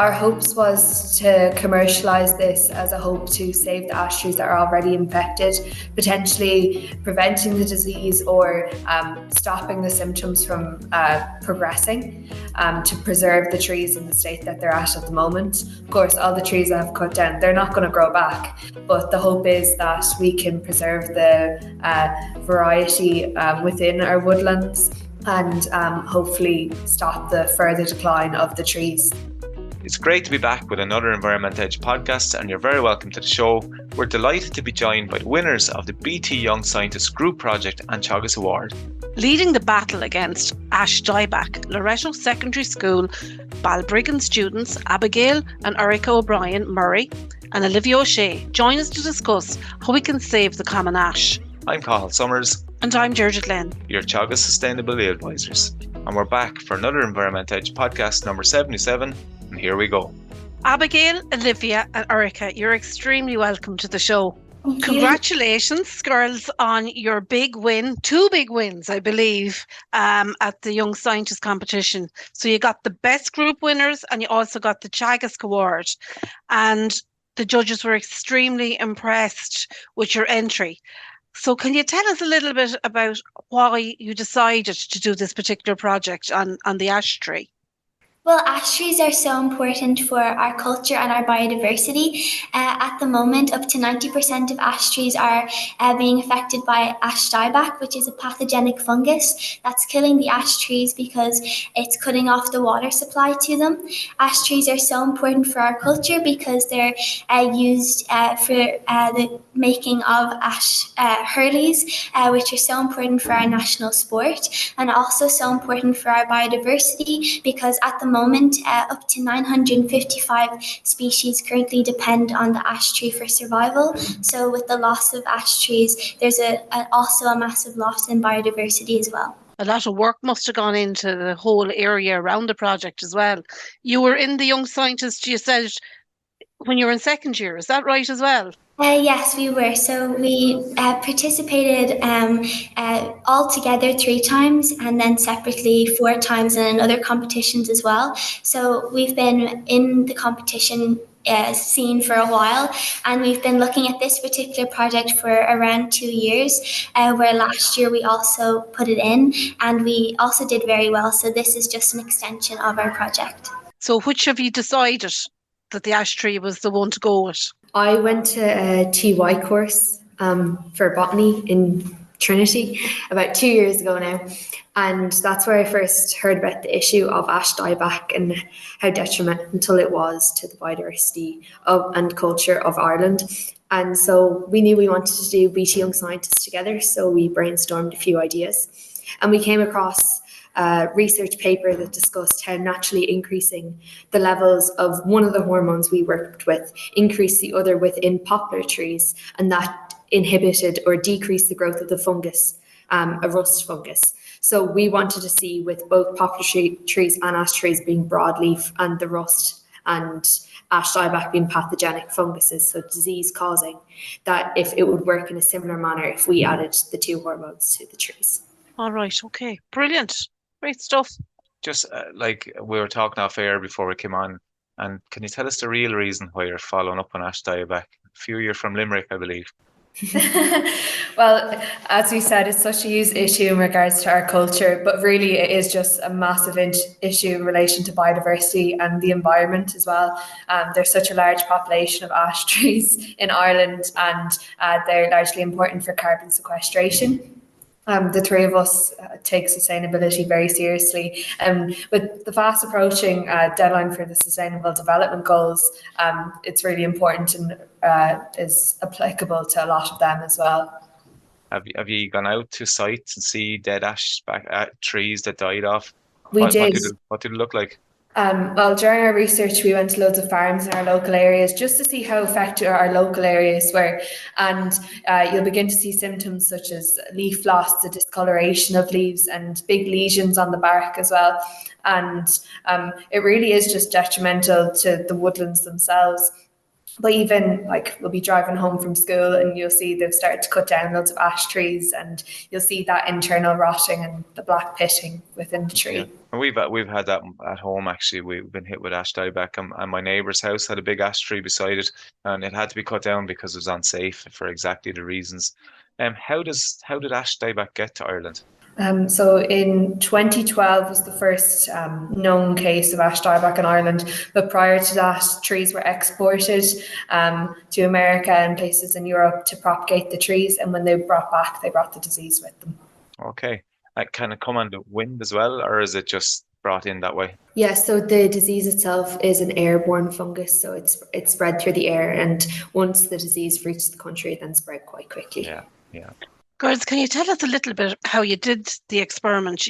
Our hopes was to commercialise this as a hope to save the ash trees that are already infected, potentially preventing the disease or stopping the symptoms from progressing, to preserve the trees in the state that they're at the moment. Of course, all the trees that have cut down, they're not going to grow back, but the hope is that we can preserve the variety within our woodlands and hopefully stop the further decline of the trees. It's great to be back with another Environment Edge podcast, and you're very welcome to the show. We're delighted to be joined by the winners of the BT Young Scientist Group Project and Teagasc Award. Leading the battle against ash dieback, Loreto Secondary School Balbriggan students Abigail and Erica O'Brien Murray and Olivia O'Shea join us to discuss how we can save the common ash. I'm Cathal Summers. And I'm Georgia Glenn, your Teagasc Sustainability Advisors. And we're back for another Environment Edge podcast number 77. And here we go. Abigail, Olivia and Erica, you're extremely welcome to the show. Congratulations, girls, on your big win. 2 big wins, I believe, at the Young Scientist competition. So you got the best group winners and you also got the Teagasc Award. And the judges were extremely impressed with your entry. So can you tell us a little bit about why you decided to do this particular project on the ash tree? Well, ash trees are so important for our culture and our biodiversity. At the moment, up to 90% of ash trees are being affected by ash dieback, which is a pathogenic fungus that's killing the ash trees because it's cutting off the water supply to them. Ash trees are so important for our culture because they're used for the making of ash hurleys, which are so important for our national sport and also so important for our biodiversity because at the moment, up to 955 species currently depend on the ash tree for survival. So with the loss of ash trees, there's also a massive loss in biodiversity as well. A lot of work must have gone into the whole area around the project as well. You were in the Young Scientist, you said, when you were in second year. Is that right as well? Yes, we were. So we participated all together 3 times and then separately 4 times in other competitions as well. So we've been in the competition scene for a while, and we've been looking at this particular project for around 2 years, where last year we also put it in and we also did very well. So this is just an extension of our project. So which have you decided that the ash tree was the one to go with? I went to a TY course for botany in Trinity about 2 years ago now, and that's where I first heard about the issue of ash dieback and how detrimental it was to the biodiversity and culture of Ireland. And so we knew we wanted to do BT Young Scientists together, so we brainstormed a few ideas, and we came across a research paper that discussed how naturally increasing the levels of one of the hormones we worked with increased the other within poplar trees, and that inhibited or decreased the growth of the fungus, a rust fungus. So we wanted to see with both poplar trees and ash trees being broadleaf and the rust and ash dieback being pathogenic funguses, so disease causing, that if it would work in a similar manner if we added the 2 hormones to the trees. All right, okay, brilliant. Great stuff. Just like we were talking off air before we came on, and can you tell us the real reason why you're following up on ash dieback? A few you're from Limerick, I believe. Well, as we said, it's such a huge issue in regards to our culture, but really it is just a massive issue in relation to biodiversity and the environment as well. There's such a large population of ash trees in Ireland, and they're largely important for carbon sequestration. The 3 of us take sustainability very seriously. With the fast approaching deadline for the Sustainable Development Goals, it's really important and is applicable to a lot of them as well. Have you gone out to sites and see dead ash trees that died off? We did. What did it look like? Well, during our research, we went to loads of farms in our local areas just to see how affected our local areas were. And you'll begin to see symptoms such as leaf loss, the discoloration of leaves, and big lesions on the bark as well. And it really is just detrimental to the woodlands themselves. But even like we'll be driving home from school and you'll see they've started to cut down loads of ash trees, and you'll see that internal rotting and the black pitting within the tree. Yeah. And we've had that at home actually. We've been hit with ash dieback, and my neighbour's house had a big ash tree beside it, and it had to be cut down because it was unsafe for exactly the reasons. How did ash dieback get to Ireland? So in 2012 was the first known case of ash dieback in Ireland, but prior to that, trees were exported to America and places in Europe to propagate the trees, and when they brought back, they brought the disease with them. Okay. Can it come on the wind as well, or is it just brought in that way? Yeah, so the disease itself is an airborne fungus, so it's spread through the air, and once the disease reaches the country, it then spread quite quickly. Yeah. Girls, can you tell us a little bit how you did the experiment?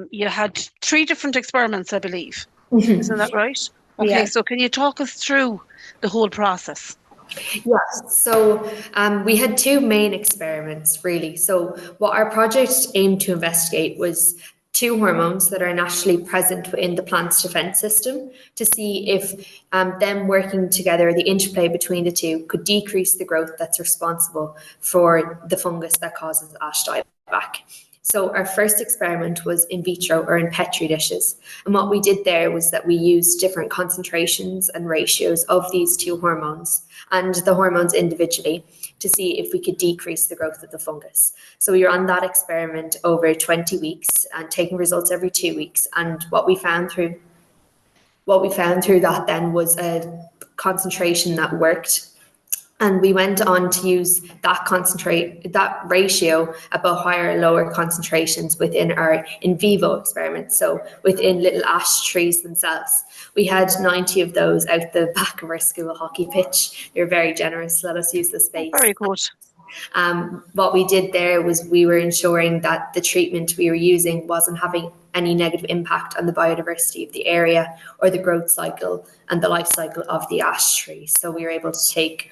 You had 3 different experiments, I believe. Isn't that right? Okay, Yeah. so can you talk us through the whole process? Yes, so we had 2 main experiments really. So what our project aimed to investigate was 2 hormones that are naturally present within the plant's defense system, to see if them working together, the interplay between the 2, could decrease the growth that's responsible for the fungus that causes ash dieback. So our first experiment was in vitro, or in Petri dishes. And what we did there was that we used different concentrations and ratios of these 2 hormones and the hormones individually to see if we could decrease the growth of the fungus. So we were on that experiment over 20 weeks and taking results every 2 weeks. And what we found through that then was a concentration that worked. And we went on to use that ratio at both higher and lower concentrations within our in vivo experiments, so within little ash trees themselves. We had 90 of those out the back of our school hockey pitch. They were very generous to let us use the space. Very good. What we did there was we were ensuring that the treatment we were using wasn't having any negative impact on the biodiversity of the area or the growth cycle and the life cycle of the ash tree. So we were able to take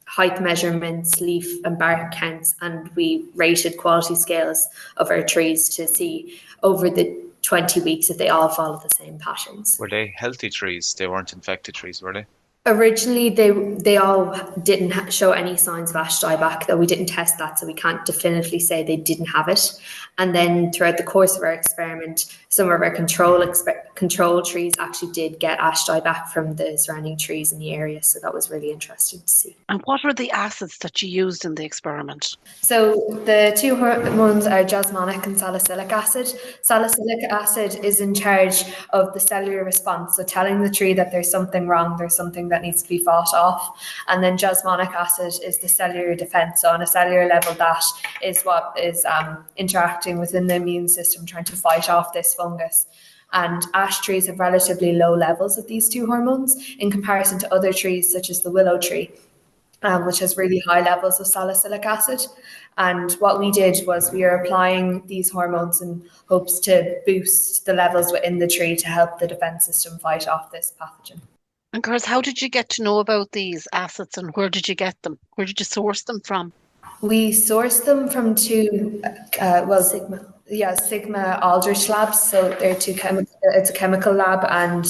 height measurements, leaf and bark counts, and we rated quality scales of our trees to see over the 20 weeks if they all followed the same patterns. Were they healthy trees? They weren't infected trees, were they? Originally, they all didn't show any signs of ash dieback, though we didn't test that, so we can't definitively say they didn't have it. And then throughout the course of our experiment, some of our control trees actually did get ash dieback from the surrounding trees in the area, so that was really interesting to see. And what were the acids that you used in the experiment? So the 2 hormones are jasmonic and salicylic acid. Salicylic acid is in charge of the cellular response, so telling the tree that there's something wrong, there's something that needs to be fought off. And then jasmonic acid is the cellular defense. So on a cellular level, that is what is interacting within the immune system, trying to fight off this fungus. And ash trees have relatively low levels of these 2 hormones in comparison to other trees such as the willow tree, which has really high levels of salicylic acid. And what we did was we are applying these hormones in hopes to boost the levels within the tree to help the defense system fight off this pathogen. And girls, how did you get to know about these acids, and where did you get them? Where did you source them from? We sourced them from 2 Sigma Aldrich labs. So they're it's a chemical lab, and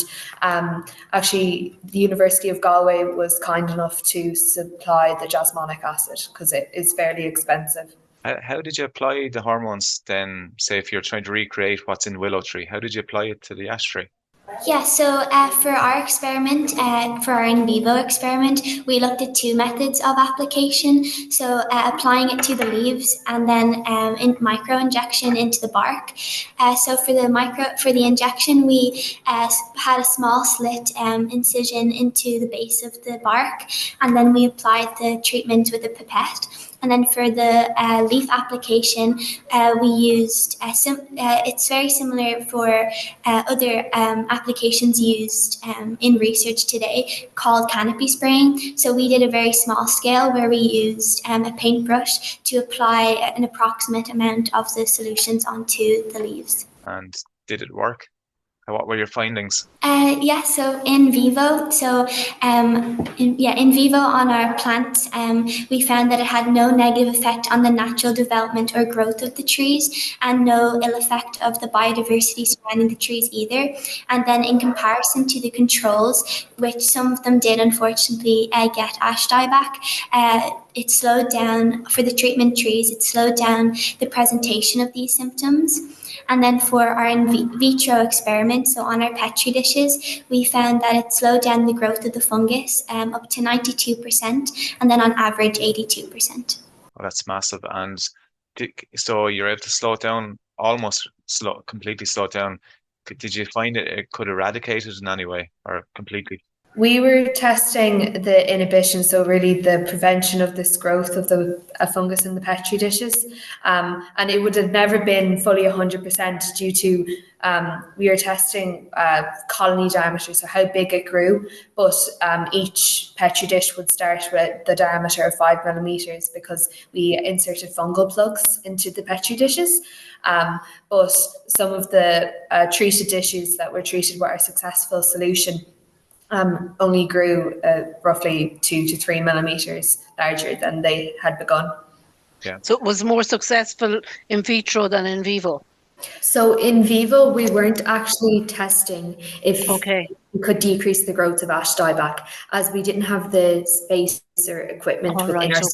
actually the University of Galway was kind enough to supply the jasmonic acid because it is fairly expensive. How did you apply the hormones then, say if you're trying to recreate what's in willow tree? How did you apply it to the ash tree? Yeah, so for our experiment, for our in vivo experiment, we looked at 2 methods of application. So applying it to the leaves and then in micro injection into the bark. So for the injection, we had a small slit incision into the base of the bark, and then we applied the treatment with a pipette. And then for the leaf application, we used, it's very similar for other applications used in research today called canopy spraying. So we did a very small scale where we used a paintbrush to apply an approximate amount of the solutions onto the leaves. And did it work? What were your findings? So in vivo, in vivo on our plants, we found that it had no negative effect on the natural development or growth of the trees, and no ill effect of the biodiversity surrounding the trees either. And then in comparison to the controls, which some of them did unfortunately get ash dieback, it slowed down, for the treatment trees, it slowed down the presentation of these symptoms. And then for our in vitro experiment, so on our Petri dishes, we found that it slowed down the growth of the fungus up to 92%, and then on average 82%. Oh, that's massive. And so you're able to slow it down, completely slow it down. Did you find it could eradicate it in any way or completely? We were testing the inhibition, so really the prevention of this growth of the fungus in the Petri dishes. And it would have never been fully 100% due to, we were testing colony diameter, so how big it grew. But each Petri dish would start with the diameter of 5 millimeters because we inserted fungal plugs into the Petri dishes. But some of the treated dishes that were treated with our successful solution only grew roughly 2 to 3 millimeters larger than they had begun. Yeah. So it was more successful in vitro than in vivo? So in vivo, we weren't actually testing if we could decrease the growth of ash dieback, as we didn't have the space or equipment within our labs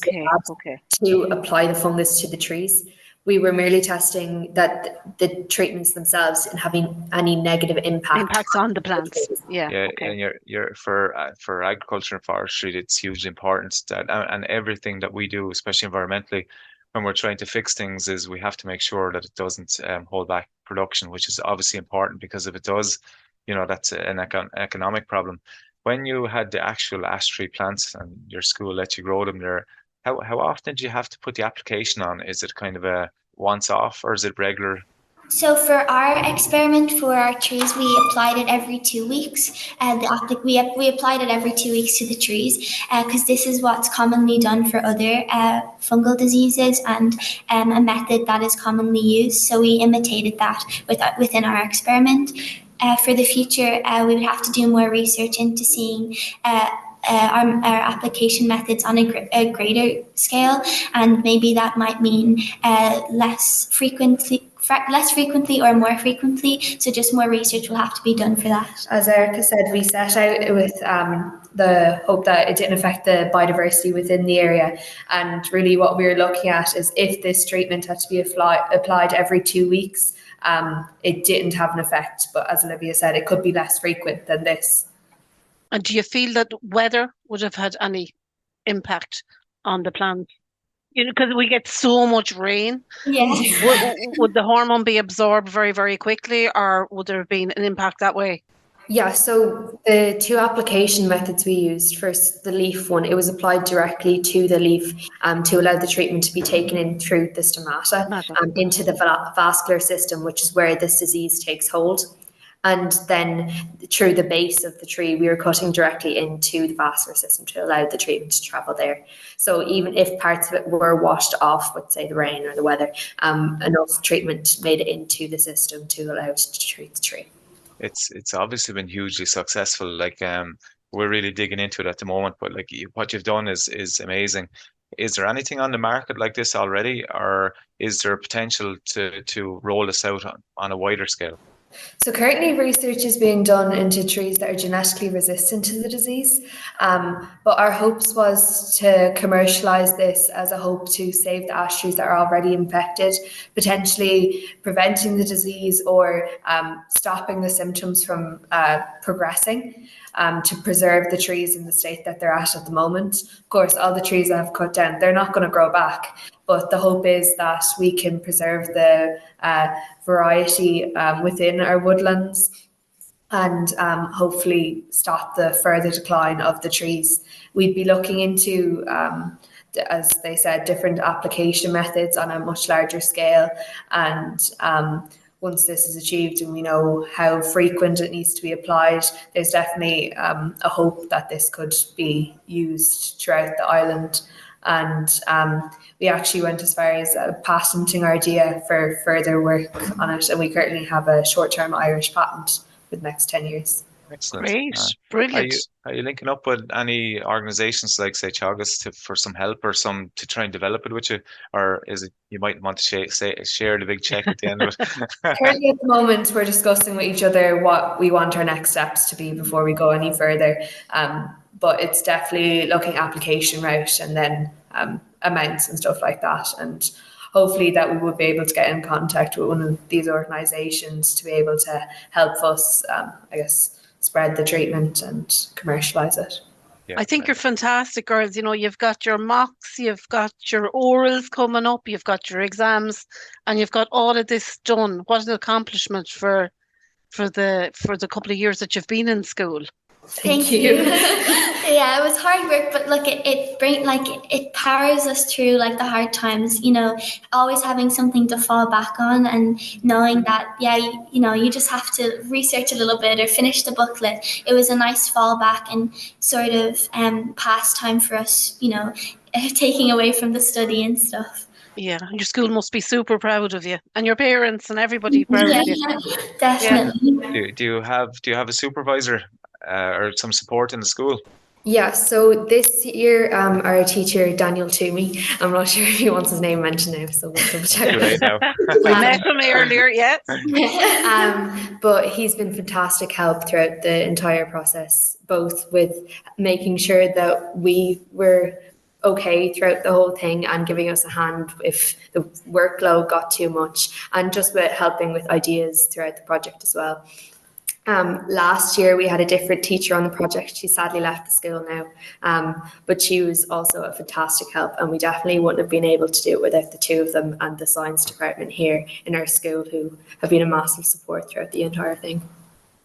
to apply the fungus to the trees. We were merely testing that the treatments themselves and having any negative impacts on the plants. And you're for agriculture and forestry, it's hugely important that and everything that we do, especially environmentally, when we're trying to fix things, is we have to make sure that it doesn't hold back production, which is obviously important, because if it does, that's an economic problem. When you had the actual ash tree plants and your school let you grow them there, how often do you have to put the application on? Is it kind of a once off, or is it regular? So for our experiment for our trees, we applied it every 2 weeks. We applied it every 2 weeks to the trees because this is what's commonly done for other fungal diseases, and a method that is commonly used. So we imitated that within our experiment. For the future, we would have to do more research into seeing our application methods on a greater scale, and maybe that might mean less frequently or more frequently. So just more research will have to be done for that. As Erica said, we set out with the hope that it didn't affect the biodiversity within the area. And really what we were looking at is if this treatment had to be applied every 2 weeks, it didn't have an effect. But as Olivia said, it could be less frequent than this. And do you feel that weather would have had any impact on the plants? Because we get so much rain. Yes. Would the hormone be absorbed very, very quickly, or would there have been an impact that way? Yeah, so the two application methods we used, first the leaf one, it was applied directly to the leaf to allow the treatment to be taken in through the stomata into the vascular system, which is where this disease takes hold. And then through the base of the tree, we were cutting directly into the vascular system to allow the treatment to travel there. So even if parts of it were washed off with, say, the rain or the weather, enough treatment made it into the system to allow it to treat the tree. It's obviously been hugely successful. Like we're really digging into it at the moment, but like what you've done is amazing. Is there anything on the market like this already, or is there potential to roll this out on a wider scale? So currently research is being done into trees that are genetically resistant to the disease, but our hopes was to commercialise this as a hope to save the ash trees that are already infected, potentially preventing the disease or stopping the symptoms from progressing, to preserve the trees in the state that they're at the moment. Of course, all the trees that have cut down, they're not going to grow back, but the hope is that we can preserve the variety within our woodlands and hopefully stop the further decline of the trees. We'd be looking into, as they said, different application methods on a much larger scale. And once this is achieved and we know how frequent it needs to be applied, there's definitely a hope that this could be used throughout the island. And we actually went as far as patenting our idea for further work on it, and we currently have a short-term Irish patent for the next 10 years. Excellent. Great, Are brilliant. you linking up with any organisations like, say, Teagasc for some help or some to try and develop it with you, or is it you might want to share the big check at the end of it? Currently at the moment, we're discussing with each other what we want our next steps to be before we go any further. But it's definitely looking application route and then amounts and stuff like that. And hopefully that we would be able to get in contact with one of these organisations to be able to help us, I guess, spread the treatment and commercialise it. Yeah, I think you're fantastic, girls. You know, you've got your mocks, you've got your orals coming up, you've got your exams, and you've got all of this done. What an accomplishment for the couple of years that you've been in school. Thank you. Yeah, it was hard work, but look, it powers us through like the hard times. You know, always having something to fall back on, and knowing that you just have to research a little bit or finish the booklet. It was a nice fallback and sort of pastime for us. You know, taking away from the study and stuff. Yeah, your school must be super proud of you, and your parents and everybody proud of you. Definitely. Do you have a supervisor or some support in the school? Yeah, so this year our teacher, Daniel Toomey, I'm not sure if he wants his name mentioned now, so we'll double check. Too late now. We met him earlier, yes. But he's been fantastic help throughout the entire process, both with making sure that we were okay throughout the whole thing and giving us a hand if the workload got too much, and just with helping with ideas throughout the project as well. Last year we had a different teacher on the project. She sadly left the school now, but she was also a fantastic help, and we definitely wouldn't have been able to do it without the two of them and the science department here in our school, who have been a massive support throughout the entire thing.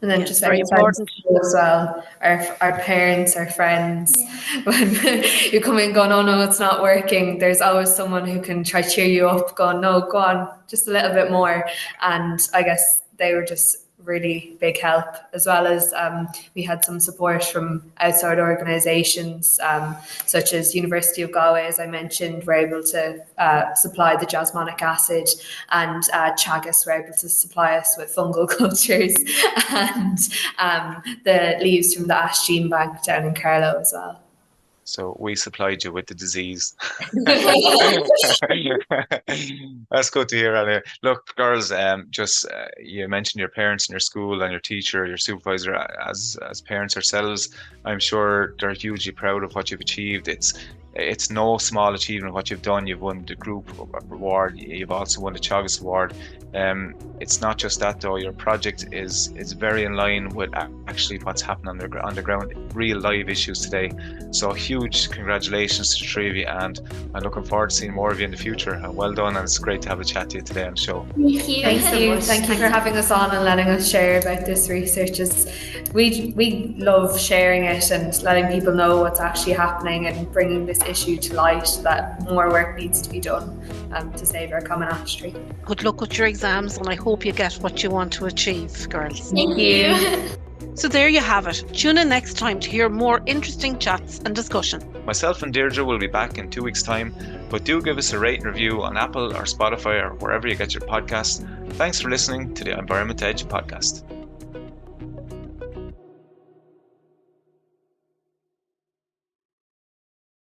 And then just very important as well, our parents, our friends. Yeah. When you come in going, oh no, it's not working, there's always someone who can try to cheer you up, going, no, go on, just a little bit more. And I guess they were just really big help, as well as we had some support from outside organisations such as University of Galway, as I mentioned, were able to supply the jasmonic acid, and Teagasc were able to supply us with fungal cultures and the leaves from the Ash Gene Bank down in Carlow as well. So we supplied you with the disease. That's good to hear, Olivia. Look, girls, you mentioned your parents and your school and your teacher, your supervisor. As parents ourselves, I'm sure they're hugely proud of what you've achieved. It's no small achievement what you've done. You've won the group award. You've also won the Teagasc award. It's not just that though. Your project is very in line with actually what's happening on the ground, real live issues today. So huge congratulations to the three of you, and I'm looking forward to seeing more of you in the future. And well done, and it's great to have a chat to you today on the show. Thank you. Thank you for having us on and letting us share about this research. We love sharing it and letting people know what's actually happening and bringing this issue to light, that more work needs to be done to save our common ash tree. Good luck with your exams, and I hope you get what you want to achieve, girls. Thank you. So there you have it. Tune in next time to hear more interesting chats and discussion. Myself and Deirdre will be back in 2 weeks' time, but do give us a rate and review on Apple or Spotify or wherever you get your podcasts. Thanks for listening to the Environment Edge podcast.